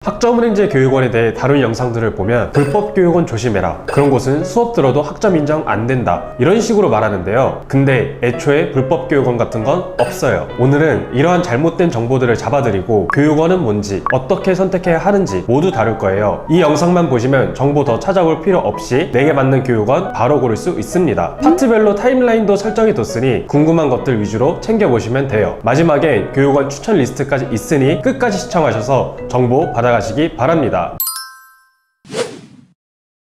학점은행제 교육원에 대해 다룬 영상들을 보면 불법 교육원 조심해라, 그런 곳은 수업 들어도 학점 인정 안 된다, 이런 식으로 말하는데요. 근데 애초에 불법 교육원 같은 건 없어요. 오늘은 이러한 잘못된 정보들을 잡아드리고 교육원은 뭔지, 어떻게 선택해야 하는지 모두 다룰 거예요. 이 영상만 보시면 정보 더 찾아볼 필요 없이 내게 맞는 교육원 바로 고를 수 있습니다. 파트별로 타임라인도 설정해 뒀으니 궁금한 것들 위주로 챙겨보시면 돼요. 마지막에 교육원 추천 리스트까지 있으니 끝까지 시청하셔서 정보 받아가시기 바랍니다.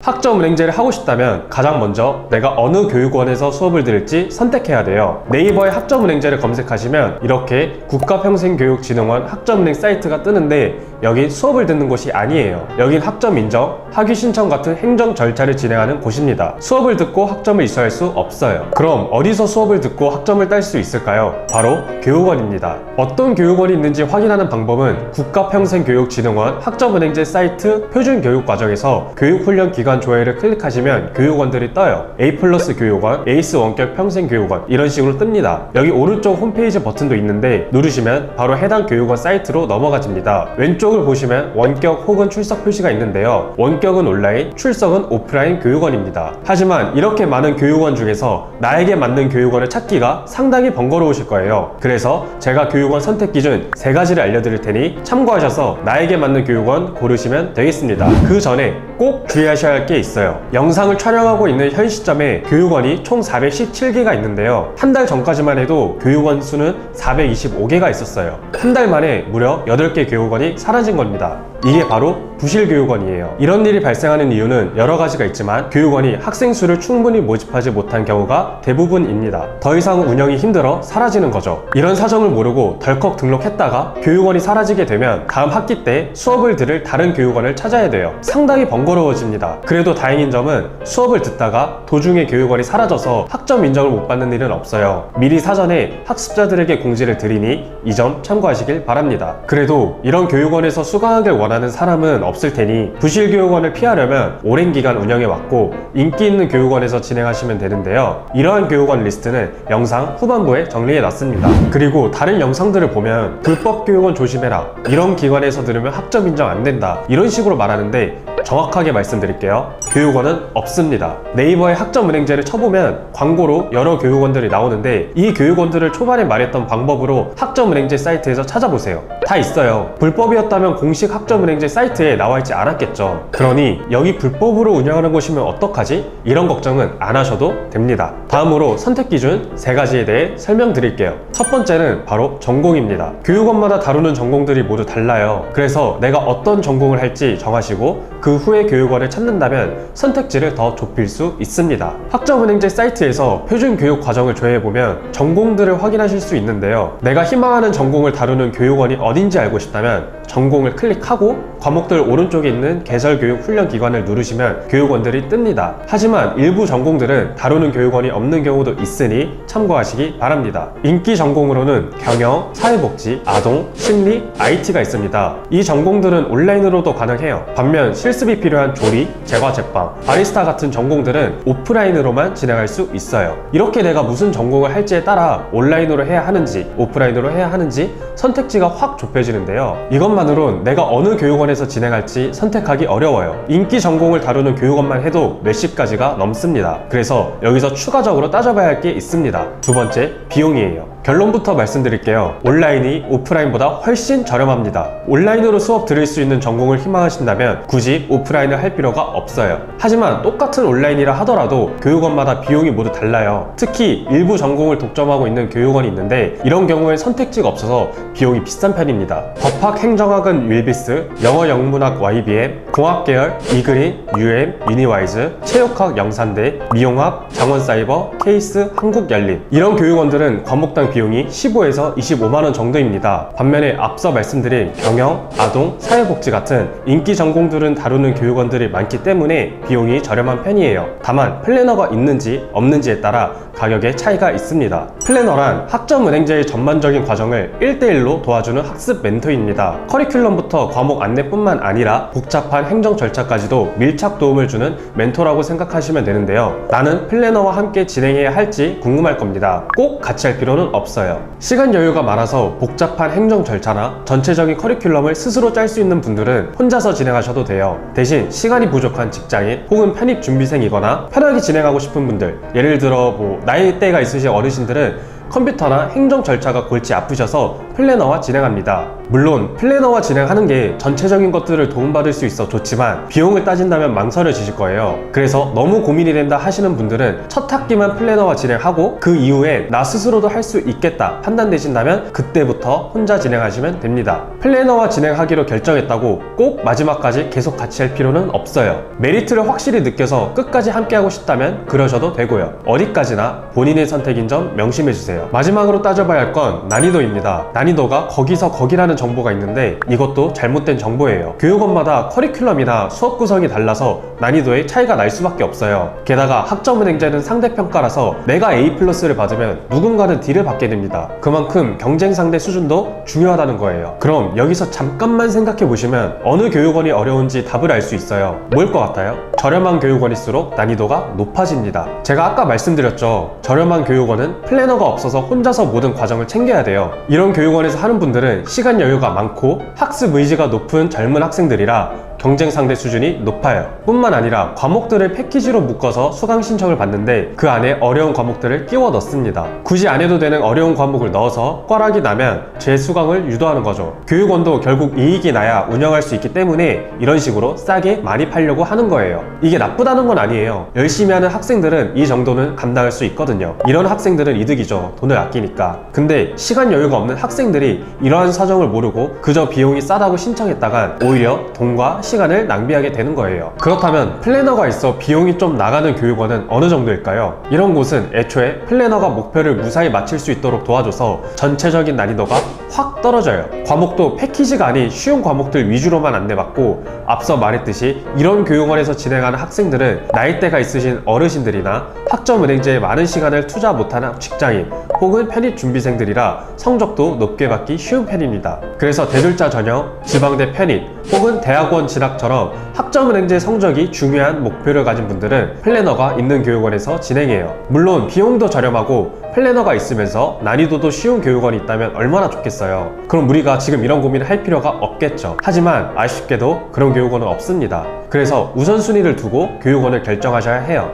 학점은행제를 하고 싶다면 가장 먼저 내가 어느 교육원에서 수업을 들을지 선택해야 돼요. 네이버에 학점은행제를 검색하시면 이렇게 국가평생교육진흥원 학점은행 사이트가 뜨는데 여긴 수업을 듣는 곳이 아니에요. 여긴 학점 인정, 학위 신청 같은 행정 절차를 진행하는 곳입니다. 수업을 듣고 학점을 이수할 수 없어요. 그럼 어디서 수업을 듣고 학점을 딸 수 있을까요? 바로 교육원입니다. 어떤 교육원이 있는지 확인하는 방법은 국가평생교육진흥원 학점은행제 사이트 표준교육과정에서 교육훈련기관 조회를 클릭하시면 교육원들이 떠요. A+ 교육원, 에이스 원격 평생교육원, 이런 식으로 뜹니다. 여기 오른쪽 홈페이지 버튼도 있는데 누르시면 바로 해당 교육원 사이트로 넘어가집니다. 왼쪽을 보시면 원격 혹은 출석 표시가 있는데요. 원격은 온라인, 출석은 오프라인 교육원입니다. 하지만 이렇게 많은 교육원 중에서 나에게 맞는 교육원을 찾기가 상당히 번거로우실 거예요. 그래서 제가 교육원 선택 기준 3가지를 알려드릴 테니 참고하셔서 나에게 맞는 교육원 고르시면 되겠습니다. 그 전에 꼭 주의하셔야 할 게 있어요. 영상을 촬영하고 있는 현 시점에 교육원이 총 417개가 있는데요. 한 달 전까지만 해도 교육원 수는 425개가 있었어요. 한 달 만에 무려 8개 교육원이 사라진 겁니다. 이게 바로 부실교육원이에요. 이런 일이 발생하는 이유는 여러 가지가 있지만 교육원이 학생 수를 충분히 모집하지 못한 경우가 대부분입니다. 더 이상 운영이 힘들어 사라지는 거죠. 이런 사정을 모르고 덜컥 등록했다가 교육원이 사라지게 되면 다음 학기 때 수업을 들을 다른 교육원을 찾아야 돼요. 상당히 번거로워집니다. 그래도 다행인 점은 수업을 듣다가 도중에 교육원이 사라져서 학점 인정을 못 받는 일은 없어요. 미리 사전에 학습자들에게 공지를 드리니 이 점 참고하시길 바랍니다. 그래도 이런 교육원에서 수강하길 원하는 사람은 없을 테니 부실교육원을 피하려면 오랜 기간 운영해왔고 인기 있는 교육원에서 진행하시면 되는데요. 이러한 교육원 리스트는 영상 후반부에 정리해놨습니다. 그리고 다른 영상들을 보면 불법 교육원 조심해라, 이런 기관에서 들으면 학점 인정 안 된다, 이런 식으로 말하는데 정확하게 말씀드릴게요. 교육원은 없습니다. 네이버에 학점은행제를 쳐보면 광고로 여러 교육원들이 나오는데 이 교육원들을 초반에 말했던 방법으로 학점은행제 사이트에서 찾아보세요. 다 있어요. 불법이었다면 공식 학점은행제 사이트에 나와있지 않았겠죠. 그러니 여기 불법으로 운영하는 곳이면 어떡하지? 이런 걱정은 안 하셔도 됩니다. 다음으로 선택 기준 3가지에 대해 설명드릴게요. 첫 번째는 바로 전공입니다. 교육원마다 다루는 전공들이 모두 달라요. 그래서 내가 어떤 전공을 할지 정하시고 그 후에 교육원을 찾는다면 선택지를 더 좁힐 수 있습니다. 학점은행제 사이트에서 표준교육 과정을 조회해보면 전공들을 확인하실 수 있는데요. 내가 희망하는 전공을 다루는 교육원이 어딘지 알고 싶다면 전공을 클릭하고 과목들 오른쪽에 있는 개설교육 훈련기관을 누르시면 교육원들이 뜹니다. 하지만 일부 전공들은 다루는 교육원이 없는 경우도 있으니 참고하시기 바랍니다. 인기 전공으로는 경영, 사회복지, 아동, 심리, IT가 있습니다. 이 전공들은 온라인으로도 가능해요. 반면 실습이 필요한 조리, 제과 제빵, 바리스타 같은 전공들은 오프라인으로만 진행할 수 있어요. 이렇게 내가 무슨 전공을 할지에 따라 온라인으로 해야 하는지 오프라인으로 해야 하는지 선택지가 확 좁혀지는데요. 이것만으론 내가 어느 교육원에서 진행할지 선택하기 어려워요. 인기 전공을 다루는 교육원만 해도 몇십 가지가 넘습니다. 그래서 여기서 추가적으로 따져봐야 할 게 있습니다. 두 번째, 비용이에요. 결론부터 말씀드릴게요. 온라인이 오프라인보다 훨씬 저렴합니다. 온라인으로 수업 들을 수 있는 전공을 희망하신다면 굳이 오프라인을 할 필요가 없어요. 하지만 똑같은 온라인이라 하더라도 교육원마다 비용이 모두 달라요. 특히 일부 전공을 독점하고 있는 교육원이 있는데 이런 경우에 선택지가 없어서 비용이 비싼 편입니다. 법학 행정학은 윌비스, 영어 영문학 YBM, 공학계열 이그린, UM, 유니와이즈, 체육학 영산대, 미용학, 장원사이버, 케이스, 한국열린, 이런 교육원들은 과목당 비용이 15에서 25만원 정도입니다. 반면에 앞서 말씀드린 경영, 아동, 사회복지 같은 인기 전공들은 다루는 교육원들이 많기 때문에 비용이 저렴한 편이에요. 다만 플래너가 있는지 없는지에 따라 가격의 차이가 있습니다. 플래너란 학점은행제의 전반적인 과정을 1대1로 도와주는 학습 멘토입니다. 커리큘럼부터 과목 안내뿐만 아니라 복잡한 행정 절차까지도 밀착 도움을 주는 멘토라고 생각하시면 되는데요. 나는 플래너와 함께 진행해야 할지 궁금할 겁니다. 꼭 같이 할 필요는 없어요. 시간 여유가 많아서 복잡한 행정 절차나 전체적인 커리큘럼을 스스로 짤 수 있는 분들은 혼자서 진행하셔도 돼요. 대신 시간이 부족한 직장인 혹은 편입 준비생이거나 편하게 진행하고 싶은 분들, 예를 들어 나이대가 있으신 어르신들은 컴퓨터나 행정 절차가 골치 아프셔서 플래너와 진행합니다. 물론 플래너와 진행하는 게 전체적인 것들을 도움받을 수 있어 좋지만 비용을 따진다면 망설여지실 거예요. 그래서 너무 고민이 된다 하시는 분들은 첫 학기만 플래너와 진행하고 그 이후에 나 스스로도 할 수 있겠다 판단되신다면 그때부터 혼자 진행하시면 됩니다. 플래너와 진행하기로 결정했다고 꼭 마지막까지 계속 같이 할 필요는 없어요. 메리트를 확실히 느껴서 끝까지 함께하고 싶다면 그러셔도 되고요. 어디까지나 본인의 선택인 점 명심해주세요. 마지막으로 따져봐야 할 건 난이도입니다. 난이도가 거기서 거기라는 정보가 있는데 이것도 잘못된 정보예요. 교육원마다 커리큘럼이나 수업 구성이 달라서 난이도에 차이가 날 수밖에 없어요. 게다가 학점은행제는 상대평가라서 내가 A+를 받으면 누군가는 D를 받게 됩니다. 그만큼 경쟁 상대 수준도 중요하다는 거예요. 그럼 여기서 잠깐만 생각해 보시면 어느 교육원이 어려운지 답을 알 수 있어요. 뭘 것 같아요? 저렴한 교육원일수록 난이도가 높아집니다. 제가 아까 말씀드렸죠. 저렴한 교육원은 플래너가 없어서 혼자서 모든 과정을 챙겨야 돼요. 이런 교육원에서 하는 분들은 시간 여유가 많고 학습 의지가 높은 젊은 학생들이라 경쟁 상대 수준이 높아요. 뿐만 아니라 과목들을 패키지로 묶어서 수강 신청을 받는데 그 안에 어려운 과목들을 끼워 넣습니다. 굳이 안 해도 되는 어려운 과목을 넣어서 꽈락이 나면 재수강을 유도하는 거죠. 교육원도 결국 이익이 나야 운영할 수 있기 때문에 이런 식으로 싸게 많이 팔려고 하는 거예요. 이게 나쁘다는 건 아니에요. 열심히 하는 학생들은 이 정도는 감당할 수 있거든요. 이런 학생들은 이득이죠. 돈을 아끼니까. 근데 시간 여유가 없는 학생들이 이러한 사정을 모르고 그저 비용이 싸다고 신청했다간 오히려 돈과 시간을 낭비하게 되는 거예요. 그렇다면 플래너가 있어 비용이 좀 나가는 교육원은 어느 정도일까요? 이런 곳은 애초에 플래너가 목표를 무사히 마칠 수 있도록 도와줘서 전체적인 난이도가 확 떨어져요. 과목도 패키지가 아닌 쉬운 과목들 위주로만 안내받고 앞서 말했듯이 이런 교육원에서 진행하는 학생들은 나이대가 있으신 어르신들이나 학점은행제에 많은 시간을 투자 못하는 직장인 혹은 편입 준비생들이라 성적도 높게 받기 쉬운 편입니다. 그래서 대졸자 전형, 지방대 편입 혹은 대학원 진학처럼 학점은행제 성적이 중요한 목표를 가진 분들은 플래너가 있는 교육원에서 진행해요. 물론 비용도 저렴하고 플래너가 있으면서 난이도도 쉬운 교육원이 있다면 얼마나 좋겠어요. 그럼 우리가 지금 이런 고민을 할 필요가 없겠죠. 하지만 아쉽게도 그런 교육원은 없습니다. 그래서 우선순위를 두고 교육원을 결정하셔야 해요.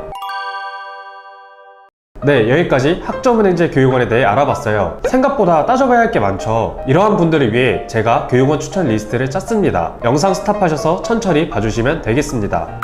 네, 여기까지 학점은행제 교육원에 대해 알아봤어요. 생각보다 따져봐야 할 게 많죠. 이러한 분들을 위해 제가 교육원 추천 리스트를 짰습니다. 영상 스탑하셔서 천천히 봐주시면 되겠습니다.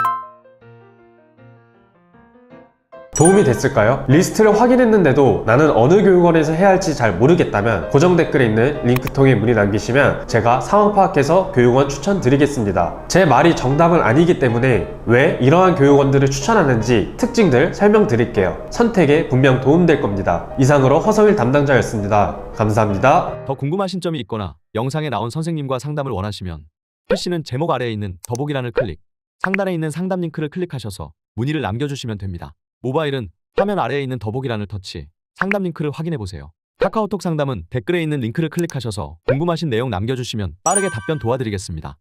도움이 됐을까요? 리스트를 확인했는데도 나는 어느 교육원에서 해야 할지 잘 모르겠다면 고정 댓글에 있는 링크 통해 문의 남기시면 제가 상황 파악해서 교육원 추천드리겠습니다. 제 말이 정답은 아니기 때문에 왜 이러한 교육원들을 추천하는지 특징들 설명드릴게요. 선택에 분명 도움될 겁니다. 이상으로 허성일 담당자였습니다. 감사합니다. 더 궁금하신 점이 있거나 영상에 나온 선생님과 상담을 원하시면 PC는 제목 아래에 있는 더보기란을 클릭, 상단에 있는 상담 링크를 클릭하셔서 문의를 남겨주시면 됩니다. 모바일은 화면 아래에 있는 더보기란을 터치, 상담 링크를 확인해보세요. 카카오톡 상담은 댓글에 있는 링크를 클릭하셔서 궁금하신 내용 남겨주시면 빠르게 답변 도와드리겠습니다.